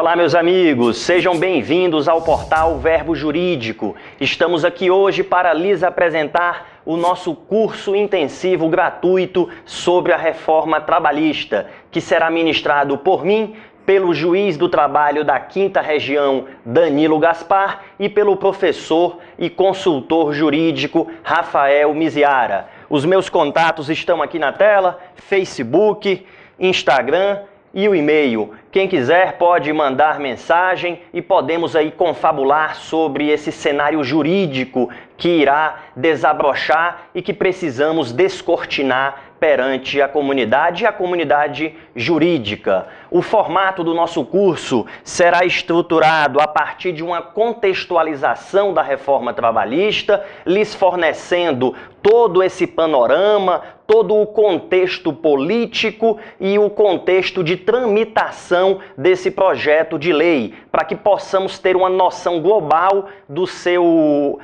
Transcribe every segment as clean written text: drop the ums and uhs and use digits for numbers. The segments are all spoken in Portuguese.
Olá, meus amigos, sejam bem-vindos ao portal Verbo Jurídico. Estamos aqui hoje para lhes apresentar o nosso curso intensivo gratuito sobre a reforma trabalhista, que será ministrado por mim, pelo juiz do trabalho da 5ª Região, Danilo Gaspar, e pelo professor e consultor jurídico Rafael Miziara. Os meus contatos estão aqui na tela, Facebook, Instagram e o e-mail. Quem quiser pode mandar mensagem e podemos aí confabular sobre esse cenário jurídico que irá desabrochar e que precisamos descortinar perante a comunidade e a comunidade jurídica. O formato do nosso curso será estruturado a partir de uma contextualização da reforma trabalhista, lhes fornecendo todo esse panorama, todo o contexto político e o contexto de tramitação desse projeto de lei, para que possamos ter uma noção global do seu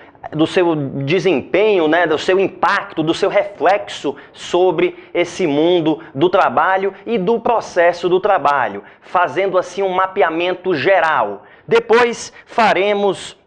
desempenho, do seu impacto, do seu reflexo sobre esse mundo do trabalho e do processo do trabalho, fazendo assim um mapeamento geral. Depois faremos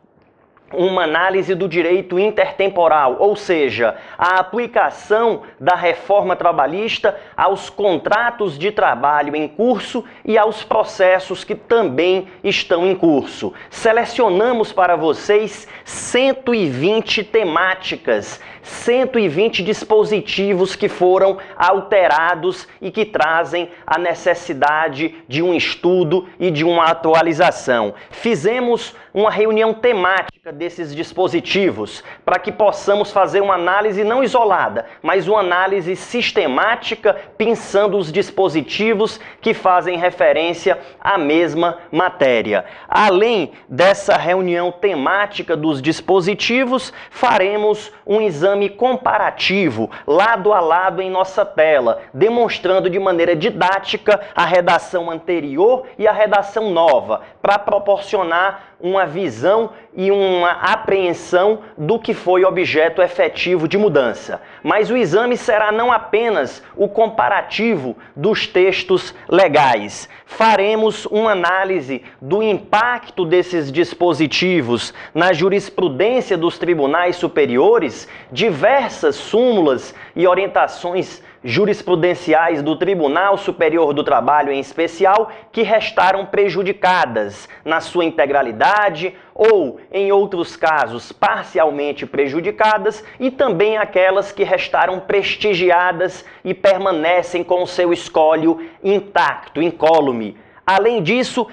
uma análise do direito intertemporal, ou seja, a aplicação da reforma trabalhista aos contratos de trabalho em curso e aos processos que também estão em curso. Selecionamos para vocês 120 temáticas, 120 dispositivos que foram alterados e que trazem a necessidade de um estudo e de uma atualização. Fizemos uma reunião temática desses dispositivos para que possamos fazer uma análise não isolada, mas uma análise sistemática, pensando os dispositivos que fazem referência à mesma matéria. Além dessa reunião temática dos dispositivos, faremos um exame comparativo, lado a lado em nossa tela, demonstrando de maneira didática a redação anterior e a redação nova, para proporcionar uma visão e uma apreensão do que foi objeto efetivo de mudança. Mas o exame será não apenas o comparativo dos textos legais. Faremos uma análise do impacto desses dispositivos na jurisprudência dos tribunais superiores, diversas súmulas e orientações jurisprudenciais do Tribunal Superior do Trabalho em especial, que restaram prejudicadas na sua integralidade ou, em outros casos, parcialmente prejudicadas, e também aquelas que restaram prestigiadas e permanecem com o seu escólio intacto, incólume. Além disso,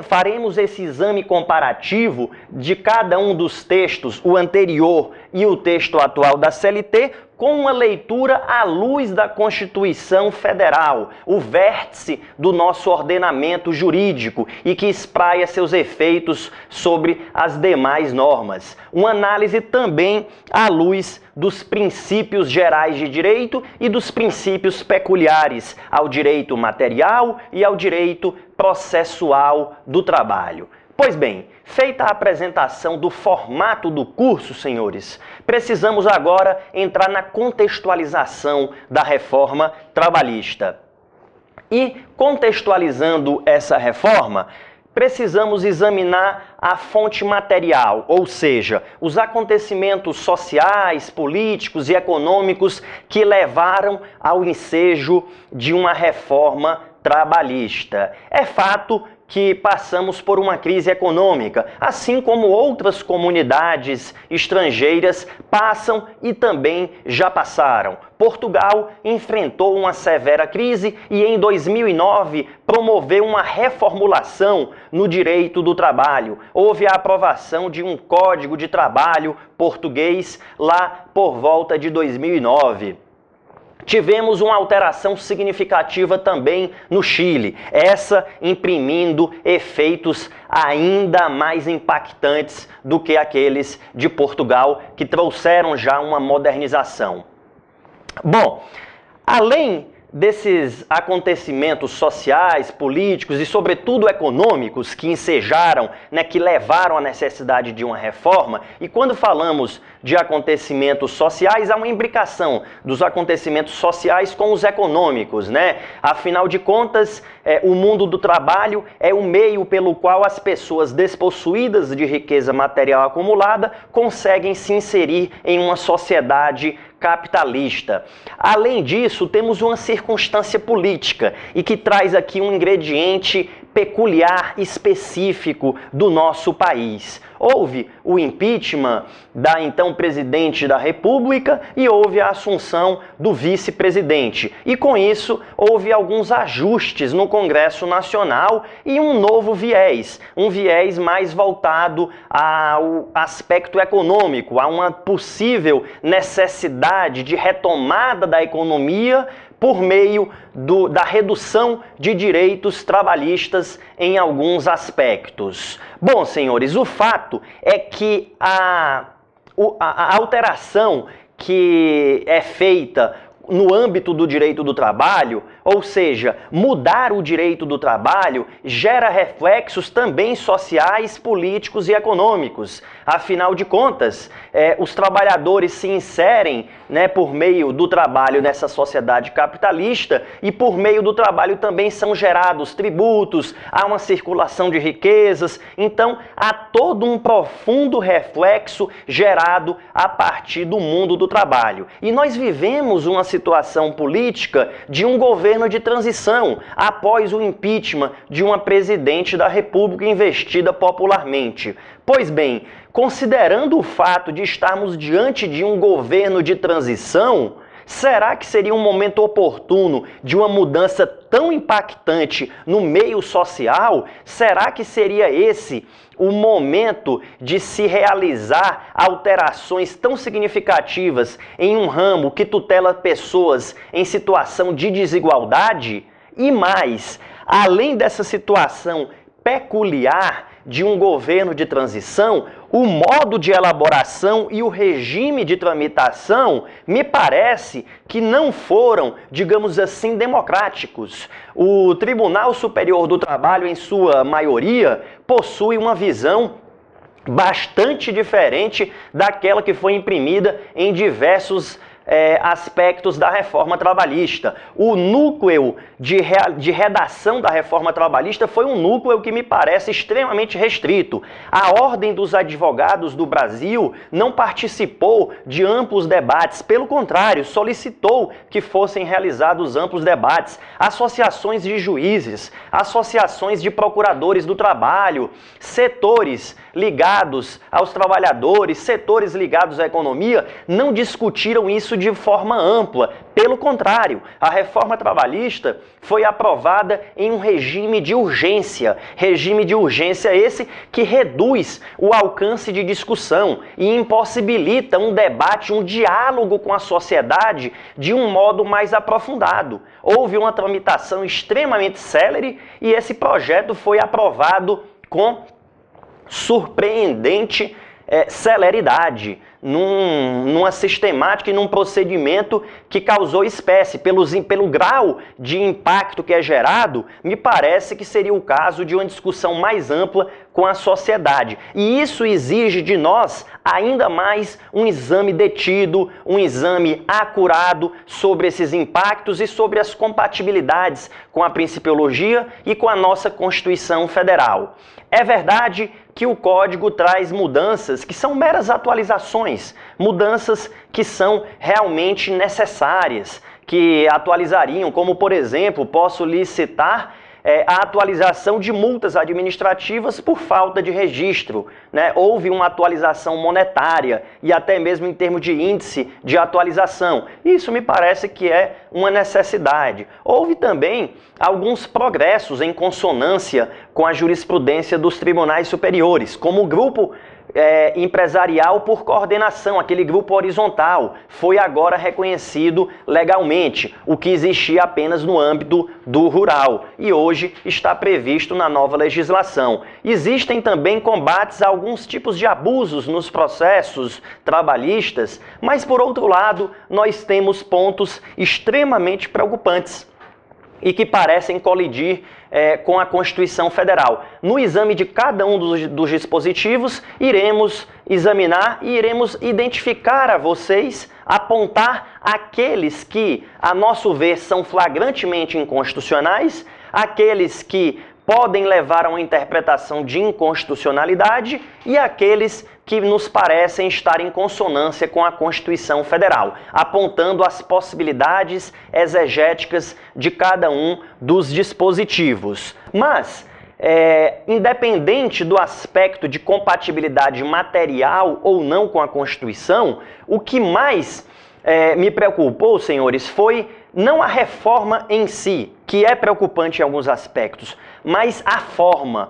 faremos esse exame comparativo de cada um dos textos, o anterior e o texto atual da CLT, com uma leitura à luz da Constituição Federal, o vértice do nosso ordenamento jurídico e que espraia seus efeitos sobre as demais normas. Uma análise também à luz dos princípios gerais de direito e dos princípios peculiares ao direito material e ao direito processual do trabalho. Pois bem, feita a apresentação do formato do curso, senhores, precisamos agora entrar na contextualização da reforma trabalhista. E, contextualizando essa reforma, precisamos examinar a fonte material, ou seja, os acontecimentos sociais, políticos e econômicos que levaram ao ensejo de uma reforma trabalhista. É fato que passamos por uma crise econômica, assim como outras comunidades estrangeiras passam e também já passaram. Portugal enfrentou uma severa crise e em 2009 promoveu uma reformulação no direito do trabalho. Houve a aprovação de um Código de Trabalho português lá por volta de 2009. Tivemos uma alteração significativa também no Chile, essa imprimindo efeitos ainda mais impactantes do que aqueles de Portugal, que trouxeram já uma modernização. Bom, além desses acontecimentos sociais, políticos e, sobretudo, econômicos que ensejaram, né, que levaram à necessidade de uma reforma. E quando falamos de acontecimentos sociais, há uma imbricação dos acontecimentos sociais com os econômicos, né? Afinal de contas, o mundo do trabalho é o meio pelo qual as pessoas despossuídas de riqueza material acumulada conseguem se inserir em uma sociedade capitalista. Além disso, temos uma circunstância política e que traz aqui um ingrediente peculiar, específico do nosso país. Houve o impeachment da então presidente da República e houve a assunção do vice-presidente. E com isso, houve alguns ajustes no Congresso Nacional e um novo viés, um viés mais voltado ao aspecto econômico, a uma possível necessidade de retomada da economia por meio da redução de direitos trabalhistas em alguns aspectos. Bom, senhores, o fato é que a alteração que é feita no âmbito do direito do trabalho, ou seja, mudar o direito do trabalho, gera reflexos também sociais, políticos e econômicos. Afinal de contas, os trabalhadores se inserem, né, por meio do trabalho nessa sociedade capitalista e por meio do trabalho também são gerados tributos, há uma circulação de riquezas, então há todo um profundo reflexo gerado a partir do mundo do trabalho. E nós vivemos uma situação política de um governo de transição após o impeachment de uma presidente da República investida popularmente. Pois bem, considerando o fato de estarmos diante de um governo de transição, será que seria um momento oportuno de uma mudança tão impactante no meio social? Será que seria esse o momento de se realizar alterações tão significativas em um ramo que tutela pessoas em situação de desigualdade? E mais, além dessa situação peculiar de um governo de transição, o modo de elaboração e o regime de tramitação me parece que não foram, digamos assim, democráticos. O Tribunal Superior do Trabalho, em sua maioria, possui uma visão bastante diferente daquela que foi imprimida em diversos aspectos da reforma trabalhista. O núcleo de redação da reforma trabalhista foi um núcleo que me parece extremamente restrito. A Ordem dos Advogados do Brasil não participou de amplos debates, pelo contrário, solicitou que fossem realizados amplos debates. Associações de juízes, associações de procuradores do trabalho, setores ligados aos trabalhadores, setores ligados à economia, não discutiram isso de forma ampla. Pelo contrário, a reforma trabalhista foi aprovada em um regime de urgência esse que reduz o alcance de discussão e impossibilita um debate, um diálogo com a sociedade de um modo mais aprofundado. Houve uma tramitação extremamente célere e esse projeto foi aprovado com surpreendente celeridade, numa sistemática e num procedimento que causou espécie. Pelo grau de impacto que é gerado, me parece que seria o caso de uma discussão mais ampla com a sociedade. E isso exige de nós ainda mais um exame detido, um exame acurado sobre esses impactos e sobre as compatibilidades com a principiologia e com a nossa Constituição Federal. É verdade que o Código traz mudanças que são meras atualizações, mudanças que são realmente necessárias, que atualizariam, como por exemplo, posso lhe citar a atualização de multas administrativas por falta de registro, né? Houve uma atualização monetária e até mesmo em termos de índice de atualização. Isso me parece que é uma necessidade. Houve também alguns progressos em consonância com a jurisprudência dos tribunais superiores, como o grupo empresarial por coordenação, aquele grupo horizontal, foi agora reconhecido legalmente, o que existia apenas no âmbito do rural e hoje está previsto na nova legislação. Existem também combates a alguns tipos de abusos nos processos trabalhistas, mas por outro lado, nós temos pontos extremamente preocupantes e que parecem colidir com a Constituição Federal. No exame de cada um dos dispositivos, iremos examinar e iremos identificar a vocês, apontar aqueles que, a nosso ver, são flagrantemente inconstitucionais, aqueles que podem levar a uma interpretação de inconstitucionalidade e aqueles que nos parecem estar em consonância com a Constituição Federal, apontando as possibilidades exegéticas de cada um dos dispositivos. Mas, independente do aspecto de compatibilidade material ou não com a Constituição, o que mais me preocupou, senhores, foi não a reforma em si, que é preocupante em alguns aspectos, mas a forma.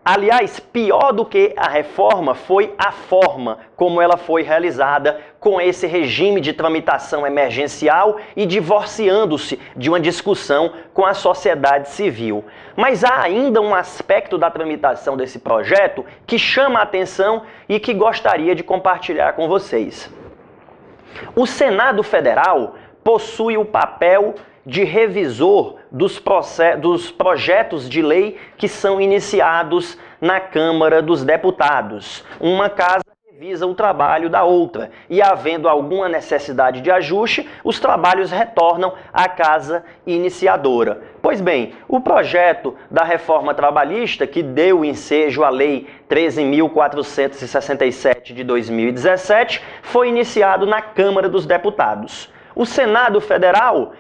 Aliás, pior do que a reforma foi a forma como ela foi realizada com esse regime de tramitação emergencial e divorciando-se de uma discussão com a sociedade civil. Mas há ainda um aspecto da tramitação desse projeto que chama a atenção e que gostaria de compartilhar com vocês. O Senado Federal possui o papel de revisor dos projetos de lei que são iniciados na Câmara dos Deputados. Uma casa revisa o trabalho da outra e, havendo alguma necessidade de ajuste, os trabalhos retornam à casa iniciadora. Pois bem, o projeto da reforma trabalhista, que deu ensejo à Lei 13.467 de 2017, foi iniciado na Câmara dos Deputados. O Senado Federal,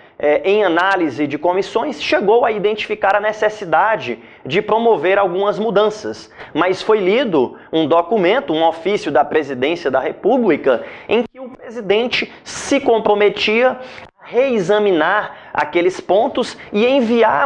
em análise de comissões, chegou a identificar a necessidade de promover algumas mudanças, mas foi lido um documento, um ofício da Presidência da República, em que o presidente se comprometia a reexaminar aqueles pontos e enviar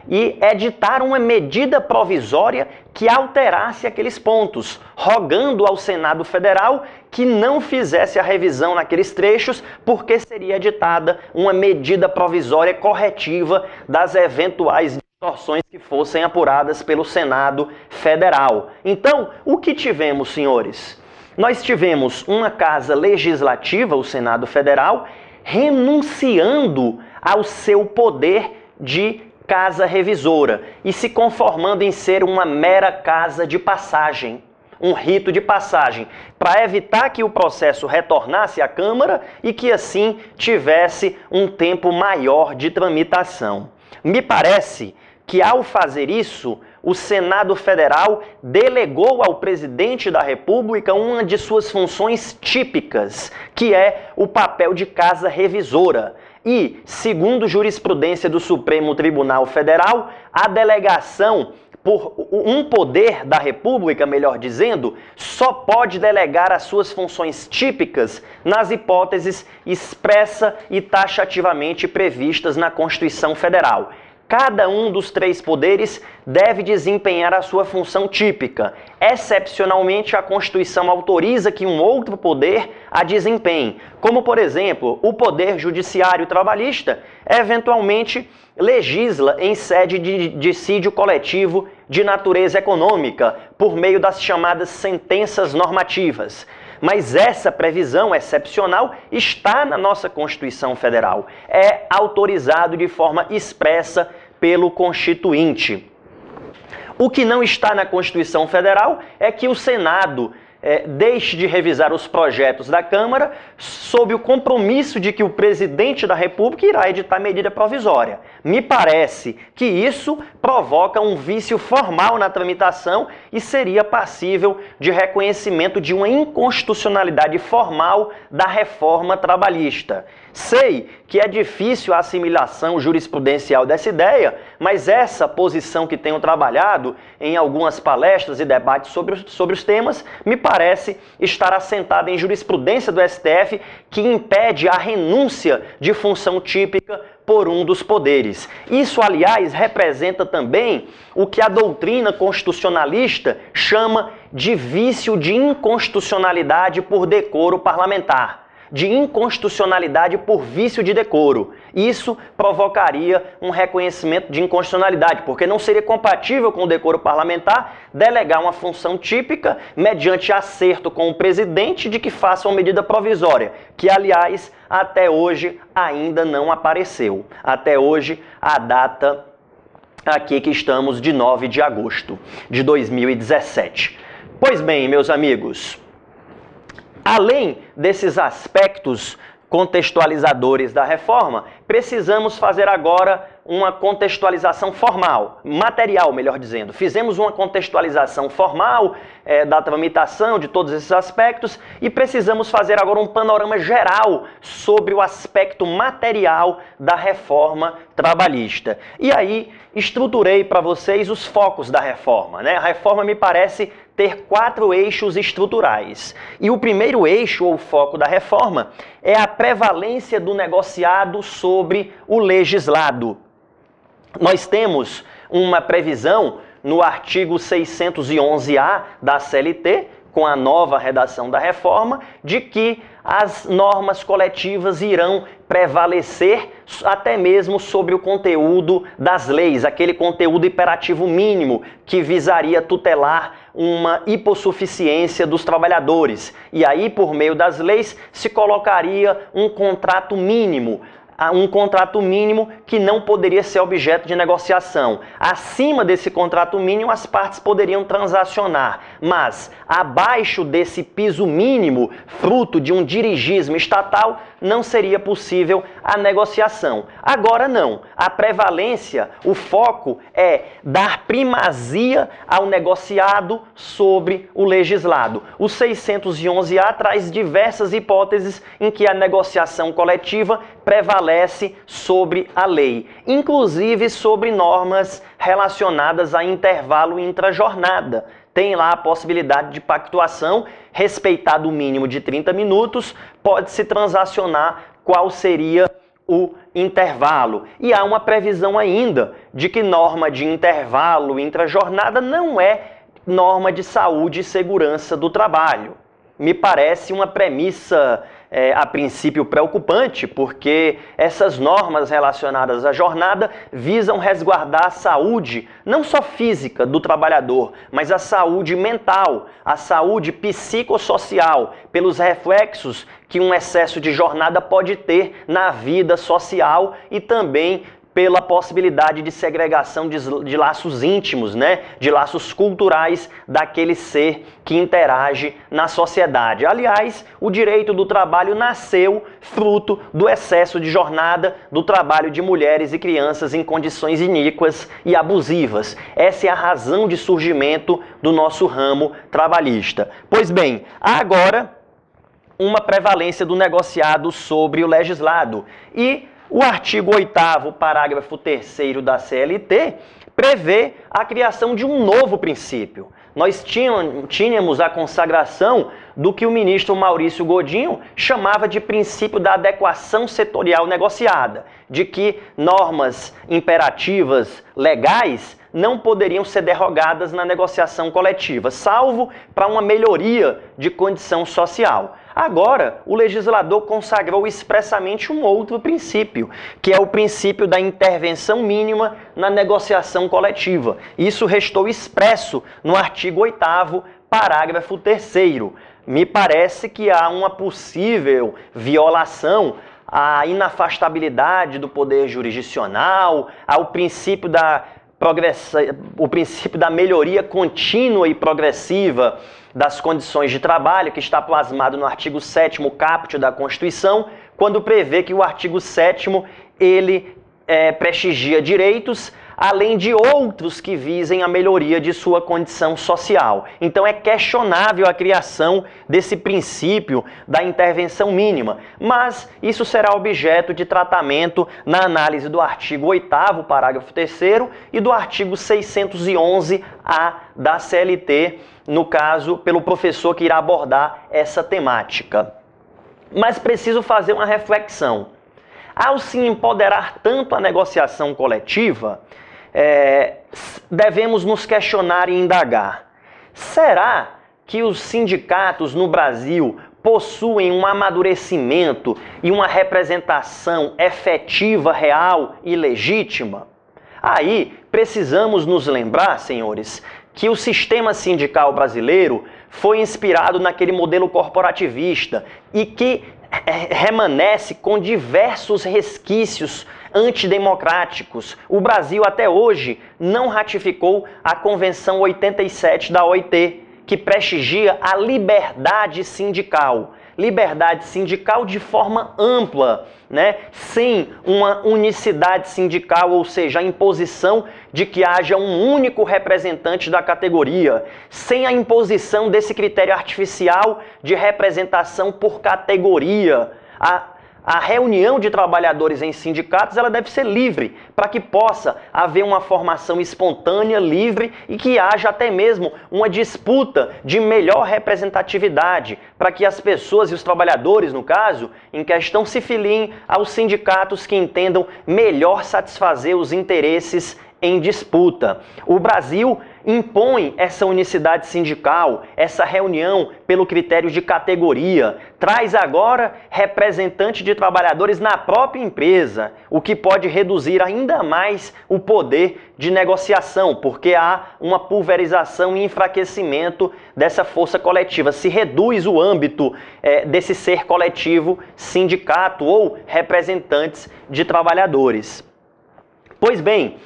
e editar uma medida provisória que alterasse aqueles pontos, rogando ao Senado Federal que não fizesse a revisão naqueles trechos, porque seria editada uma medida provisória corretiva das eventuais distorções que fossem apuradas pelo Senado Federal. Então, o que tivemos, senhores? Nós tivemos uma casa legislativa, o Senado Federal, renunciando ao seu poder de casa revisora e se conformando em ser uma mera casa de passagem, um rito de passagem, para evitar que o processo retornasse à Câmara e que assim tivesse um tempo maior de tramitação. Me parece que, ao fazer isso, o Senado Federal delegou ao presidente da República uma de suas funções típicas, que é o papel de casa revisora. E, segundo jurisprudência do Supremo Tribunal Federal, a delegação por um poder da República, melhor dizendo, só pode delegar as suas funções típicas nas hipóteses expressa e taxativamente previstas na Constituição Federal. Cada um dos três poderes deve desempenhar a sua função típica. Excepcionalmente, a Constituição autoriza que um outro poder a desempenhe, como, por exemplo, o Poder Judiciário Trabalhista eventualmente legisla em sede de dissídio coletivo de natureza econômica, por meio das chamadas sentenças normativas. Mas essa previsão excepcional está na nossa Constituição Federal. É autorizado de forma expressa pelo Constituinte. O que não está na Constituição Federal é que o Senado deixe de revisar os projetos da Câmara sob o compromisso de que o presidente da República irá editar medida provisória. Me parece que isso provoca um vício formal na tramitação e seria passível de reconhecimento de uma inconstitucionalidade formal da reforma trabalhista. Sei que é difícil a assimilação jurisprudencial dessa ideia, mas essa posição que tenho trabalhado em algumas palestras e debates sobre os temas, me parece estar assentada em jurisprudência do STF que impede a renúncia de função típica por um dos poderes. Isso, aliás, representa também o que a doutrina constitucionalista chama de vício de inconstitucionalidade por decoro parlamentar, de inconstitucionalidade por vício de decoro. Isso provocaria um reconhecimento de inconstitucionalidade, porque não seria compatível com o decoro parlamentar delegar uma função típica mediante acerto com o presidente de que faça uma medida provisória, que, aliás, até hoje ainda não apareceu. Até hoje, a data aqui que estamos de 9 de agosto de 2017. Pois bem, meus amigos, além desses aspectos contextualizadores da reforma, precisamos fazer agora uma contextualização formal, material, melhor dizendo. Fizemos uma contextualização formal da tramitação de todos esses aspectos e precisamos fazer agora um panorama geral sobre o aspecto material da reforma trabalhista. E aí, estruturei para vocês os focos da reforma, né? A reforma me parece ter 4 eixos estruturais. E o primeiro eixo ou foco da reforma é a prevalência do negociado sobre o legislado. Nós temos uma previsão no artigo 611-A da CLT, com a nova redação da reforma, de que as normas coletivas irão prevalecer até mesmo sobre o conteúdo das leis, aquele conteúdo imperativo mínimo que visaria tutelar uma hipossuficiência dos trabalhadores. E aí, por meio das leis, se colocaria um contrato mínimo que não poderia ser objeto de negociação. Acima desse contrato mínimo, as partes poderiam transacionar, mas abaixo desse piso mínimo, fruto de um dirigismo estatal, não seria possível a negociação. Agora não. A prevalência, o foco é dar primazia ao negociado sobre o legislado. O 611-A traz diversas hipóteses em que a negociação coletiva prevalece sobre a lei, inclusive sobre normas relacionadas a intervalo intrajornada. Tem lá a possibilidade de pactuação, respeitado o mínimo de 30 minutos, pode-se transacionar qual seria o intervalo. E há uma previsão ainda de que norma de intervalo intrajornada não é norma de saúde e segurança do trabalho. Me parece uma premissa a princípio preocupante, porque essas normas relacionadas à jornada visam resguardar a saúde, não só física do trabalhador, mas a saúde mental, a saúde psicossocial, pelos reflexos que um excesso de jornada pode ter na vida social e também pela possibilidade de segregação de laços íntimos, né? De laços culturais daquele ser que interage na sociedade. Aliás, o direito do trabalho nasceu fruto do excesso de jornada, do trabalho de mulheres e crianças em condições iníquas e abusivas. Essa é a razão de surgimento do nosso ramo trabalhista. Pois bem, há agora uma prevalência do negociado sobre o legislado. E o artigo 8º, parágrafo 3º da CLT, prevê a criação de um novo princípio. Nós tínhamos a consagração do que o ministro Maurício Godinho chamava de princípio da adequação setorial negociada, de que normas imperativas legais não poderiam ser derrogadas na negociação coletiva, salvo para uma melhoria de condição social. Agora, o legislador consagrou expressamente um outro princípio, que é o princípio da intervenção mínima na negociação coletiva. Isso restou expresso no artigo 8º, parágrafo 3º. Me parece que há uma possível violação à inafastabilidade do poder jurisdicional, ao princípio da melhoria contínua e progressiva das condições de trabalho, que está plasmado no artigo 7º caput da Constituição, quando prevê que o artigo 7º ele prestigia direitos além de outros que visem a melhoria de sua condição social. Então é questionável a criação desse princípio da intervenção mínima, mas isso será objeto de tratamento na análise do artigo 8º, parágrafo 3º, e do artigo 611-A da CLT, no caso, pelo professor que irá abordar essa temática. Mas preciso fazer uma reflexão. Ao se empoderar tanto a negociação coletiva, devemos nos questionar e indagar. Será que os sindicatos no Brasil possuem um amadurecimento e uma representação efetiva, real e legítima? Aí precisamos nos lembrar, senhores, que o sistema sindical brasileiro foi inspirado naquele modelo corporativista e que remanesce com diversos resquícios antidemocráticos. O Brasil até hoje não ratificou a Convenção 87 da OIT, que prestigia a liberdade sindical. Liberdade sindical de forma ampla, né? Sem uma unicidade sindical, ou seja, a imposição de que haja um único representante da categoria, sem a imposição desse critério artificial de representação por categoria. A reunião de trabalhadores em sindicatos ela deve ser livre, para que possa haver uma formação espontânea, livre e que haja até mesmo uma disputa de melhor representatividade, para que as pessoas e os trabalhadores, no caso, em questão, se filiem aos sindicatos que entendam melhor satisfazer os interesses em disputa. O Brasil impõe essa unicidade sindical, essa reunião pelo critério de categoria, traz agora representante de trabalhadores na própria empresa, o que pode reduzir ainda mais o poder de negociação, porque há uma pulverização e enfraquecimento dessa força coletiva. Se reduz o âmbito desse ser coletivo, sindicato ou representantes de trabalhadores. Pois bem,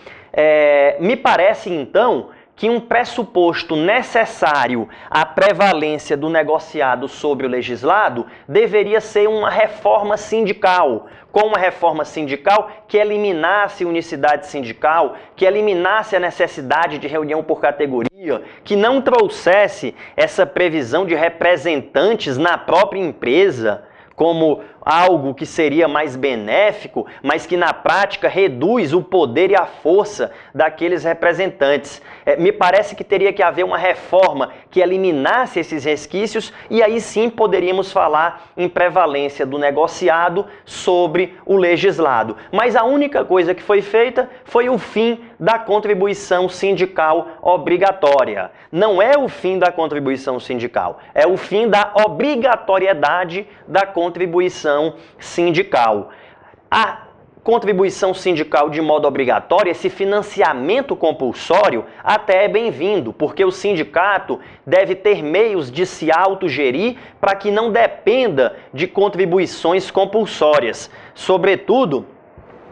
me parece então que um pressuposto necessário à prevalência do negociado sobre o legislado deveria ser uma reforma sindical, com uma reforma sindical que eliminasse unicidade sindical, que eliminasse a necessidade de reunião por categoria, que não trouxesse essa previsão de representantes na própria empresa como algo que seria mais benéfico, mas que na prática reduz o poder e a força daqueles representantes. Me parece que teria que haver uma reforma que eliminasse esses resquícios e aí sim poderíamos falar em prevalência do negociado sobre o legislado. Mas a única coisa que foi feita foi o fim da contribuição sindical obrigatória. Não é o fim da contribuição sindical, é o fim da obrigatoriedade da contribuição sindical. A contribuição sindical de modo obrigatório, esse financiamento compulsório, até é bem-vindo, porque o sindicato deve ter meios de se autogerir para que não dependa de contribuições compulsórias, sobretudo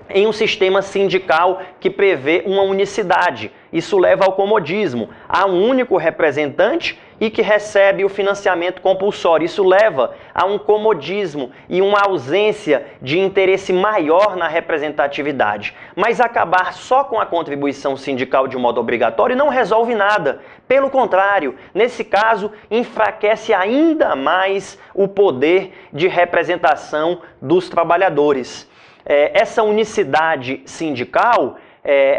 em um sistema sindical que prevê uma unicidade. Isso leva ao comodismo. Há um único representante e que recebe o financiamento compulsório. Isso leva a um comodismo e uma ausência de interesse maior na representatividade. Mas acabar só com a contribuição sindical de modo obrigatório não resolve nada. Pelo contrário, nesse caso, enfraquece ainda mais o poder de representação dos trabalhadores. Essa unicidade sindical,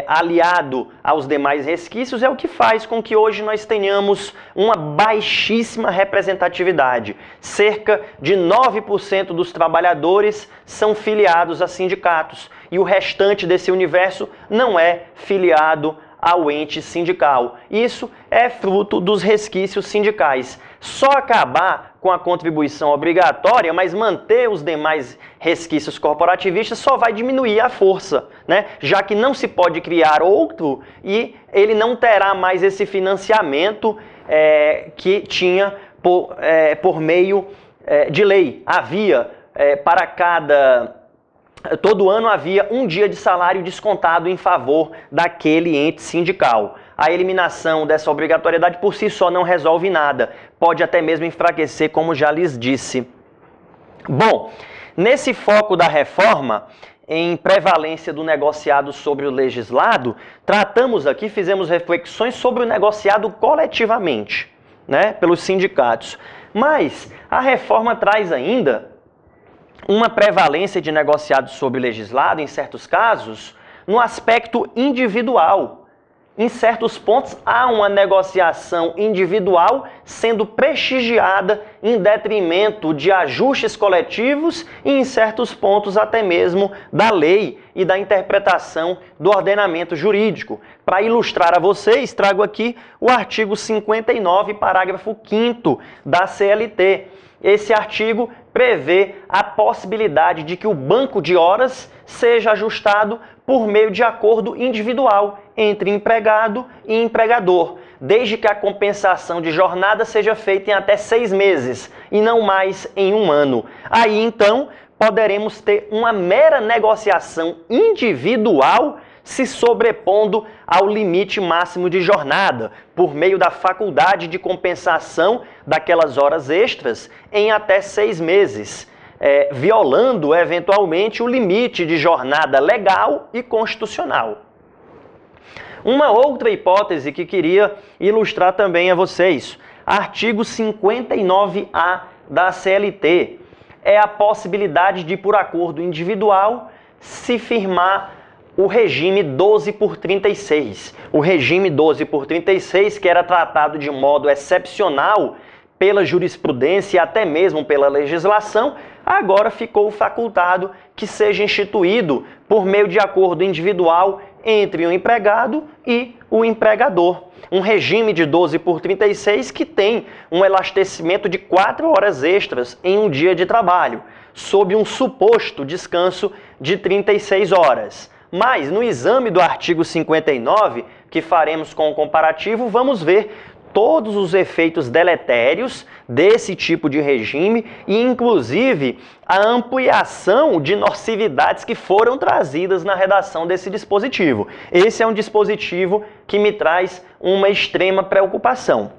aliado aos demais resquícios, é o que faz com que hoje nós tenhamos uma baixíssima representatividade. Cerca de 9% dos trabalhadores são filiados a sindicatos e o restante desse universo não é filiado ao ente sindical. Isso é fruto dos resquícios sindicais. Só acabar com a contribuição obrigatória, mas manter os demais resquícios corporativistas só vai diminuir a força, né? Já que não se pode criar outro e ele não terá mais esse financiamento que tinha por meio de lei. Havia todo ano havia um dia de salário descontado em favor daquele ente sindical. A eliminação dessa obrigatoriedade por si só não resolve nada. Pode até mesmo enfraquecer, como já lhes disse. Bom, nesse foco da reforma, em prevalência do negociado sobre o legislado, tratamos aqui, fizemos reflexões sobre o negociado coletivamente, né, pelos sindicatos. Mas a reforma traz ainda uma prevalência de negociado sobre o legislado, em certos casos, no aspecto individual. Em certos pontos, há uma negociação individual sendo prestigiada em detrimento de ajustes coletivos e, em certos pontos, até mesmo da lei e da interpretação do ordenamento jurídico. Para ilustrar a vocês, trago aqui o artigo 59, parágrafo 5º da CLT. Esse artigo prevê a possibilidade de que o banco de horas seja ajustado por meio de acordo individual entre empregado e empregador, desde que a compensação de jornada seja feita em até 6 meses e não mais em 1 ano. Aí, então, poderemos ter uma mera negociação individual se sobrepondo ao limite máximo de jornada, por meio da faculdade de compensação daquelas horas extras em até 6 meses, violando eventualmente o limite de jornada legal e constitucional. Uma outra hipótese que queria ilustrar também a vocês, artigo 59A da CLT, é a possibilidade de, por acordo individual, se firmar o regime 12 por 36. O regime 12 por 36, que era tratado de modo excepcional pela jurisprudência e até mesmo pela legislação, agora ficou facultado que seja instituído por meio de acordo individual entre o empregado e o empregador. Um regime de 12 por 36 que tem um elastecimento de 4 horas extras em um dia de trabalho, sob um suposto descanso de 36 horas. Mas, no exame do artigo 59, que faremos com o comparativo, vamos ver todos os efeitos deletérios desse tipo de regime e, inclusive, a ampliação de nocividades que foram trazidas na redação desse dispositivo. Esse é um dispositivo que me traz uma extrema preocupação.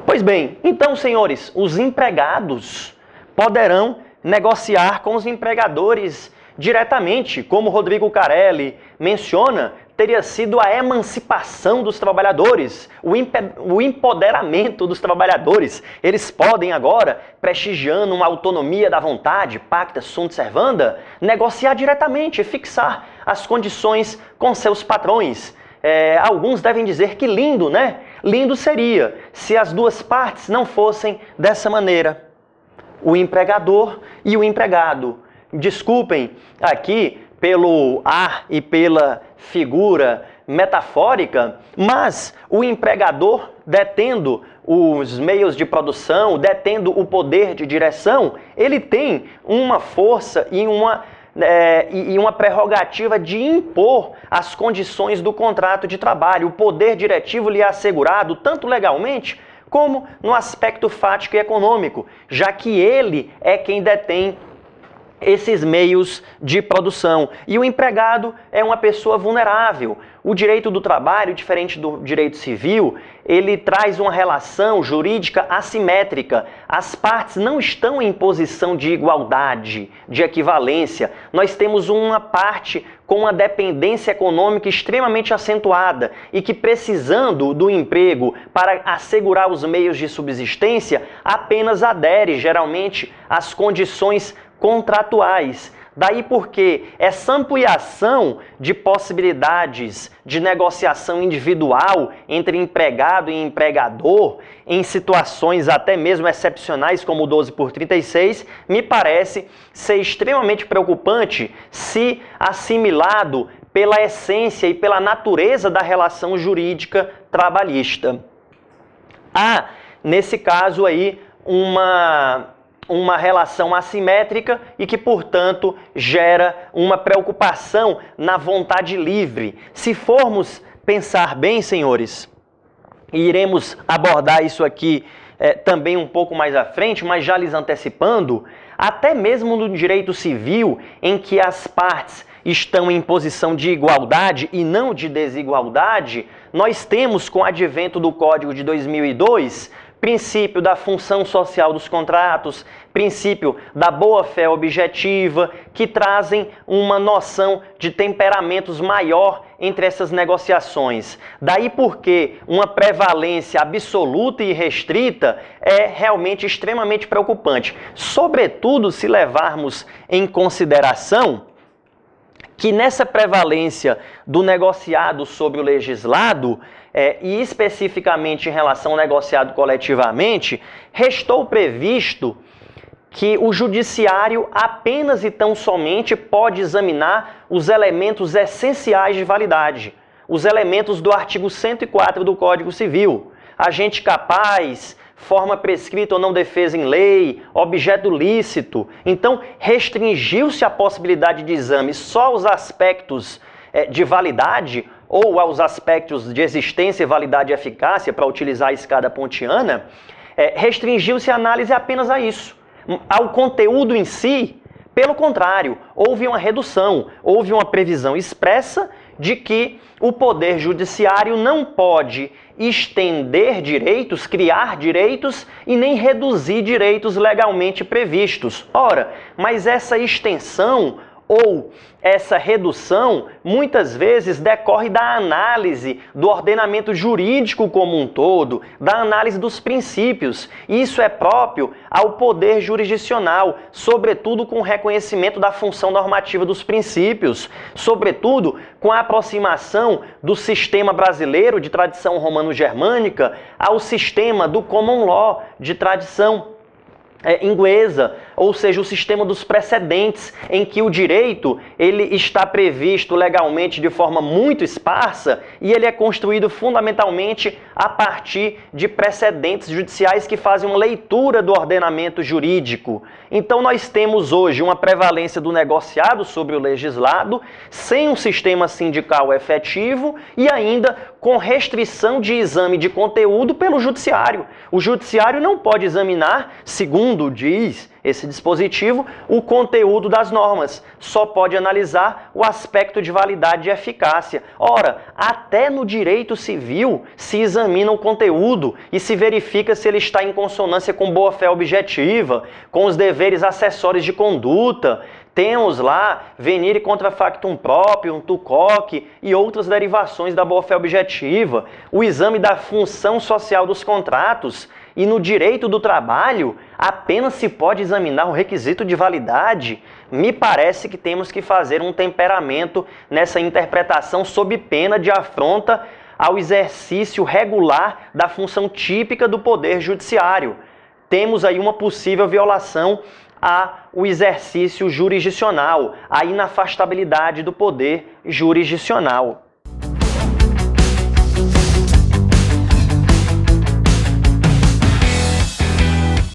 Pois bem, então, senhores, os empregados poderão negociar com os empregadores diretamente, como Rodrigo Carelli menciona, teria sido a emancipação dos trabalhadores, o empoderamento dos trabalhadores. Eles podem agora, prestigiando uma autonomia da vontade, pacta sunt servanda, negociar diretamente e fixar as condições com seus patrões. Alguns devem dizer que lindo, né? Lindo seria se as duas partes não fossem dessa maneira. O empregador e o empregado. Desculpem aqui pelo ar e pela figura metafórica, mas o empregador, detendo os meios de produção, detendo o poder de direção, ele tem uma força e uma prerrogativa de impor as condições do contrato de trabalho. O poder diretivo lhe é assegurado tanto legalmente como no aspecto fático e econômico, já que ele é quem detém esses meios de produção. E o empregado é uma pessoa vulnerável. O direito do trabalho, diferente do direito civil, ele traz uma relação jurídica assimétrica. As partes não estão em posição de igualdade, de equivalência. Nós temos uma parte com uma dependência econômica extremamente acentuada e que, precisando do emprego para assegurar os meios de subsistência, apenas adere, geralmente, às condições contratuais. Daí porque essa ampliação de possibilidades de negociação individual entre empregado e empregador, em situações até mesmo excepcionais como o 12 por 36, me parece ser extremamente preocupante se assimilado pela essência e pela natureza da relação jurídica trabalhista. Há, nesse caso aí, uma relação assimétrica e que, portanto, gera uma preocupação na vontade livre. Se formos pensar bem, senhores, e iremos abordar isso aqui também um pouco mais à frente, mas já lhes antecipando, até mesmo no direito civil, em que as partes estão em posição de igualdade e não de desigualdade, nós temos, com o advento do Código de 2002, princípio da função social dos contratos, princípio da boa-fé objetiva, que trazem uma noção de temperamentos maior entre essas negociações. Daí porque uma prevalência absoluta e restrita é realmente extremamente preocupante, sobretudo se levarmos em consideração que nessa prevalência do negociado sobre o legislado, e especificamente em relação ao negociado coletivamente, restou previsto que o judiciário apenas e tão somente pode examinar os elementos essenciais de validade, os elementos do artigo 104 do Código Civil, agente capaz, forma prescrita ou não defesa em lei, objeto lícito. Então, restringiu-se a possibilidade de exame só aos aspectos de validade ou aos aspectos de existência, validade e eficácia, para utilizar a escada pontiana, restringiu-se a análise apenas a isso. Ao conteúdo em si, pelo contrário, houve uma redução, houve uma previsão expressa de que o Poder Judiciário não pode estender direitos, criar direitos e nem reduzir direitos legalmente previstos. Ora, mas essa extensão ou essa redução muitas vezes decorre da análise do ordenamento jurídico como um todo, da análise dos princípios. Isso é próprio ao poder jurisdicional, sobretudo com o reconhecimento da função normativa dos princípios, sobretudo com a aproximação do sistema brasileiro de tradição romano-germânica ao sistema do common law de tradição inglesa, ou seja, o sistema dos precedentes, em que o direito ele está previsto legalmente de forma muito esparsa e ele é construído fundamentalmente a partir de precedentes judiciais que fazem uma leitura do ordenamento jurídico. Então nós temos hoje uma prevalência do negociado sobre o legislado, sem um sistema sindical efetivo e ainda com restrição de exame de conteúdo pelo judiciário. O judiciário não pode examinar, segundo diz esse dispositivo, o conteúdo das normas. Só pode analisar o aspecto de validade e eficácia. Ora, até no direito civil se examina o conteúdo e se verifica se ele está em consonância com boa-fé objetiva, com os deveres acessórios de conduta. Temos lá venire contra factum proprium, tucoque e outras derivações da boa-fé objetiva, o exame da função social dos contratos. E no direito do trabalho, apenas se pode examinar o requisito de validade. Me parece que temos que fazer um temperamento nessa interpretação sob pena de afronta ao exercício regular da função típica do Poder Judiciário. Temos aí uma possível violação ao exercício jurisdicional, a inafastabilidade do poder jurisdicional.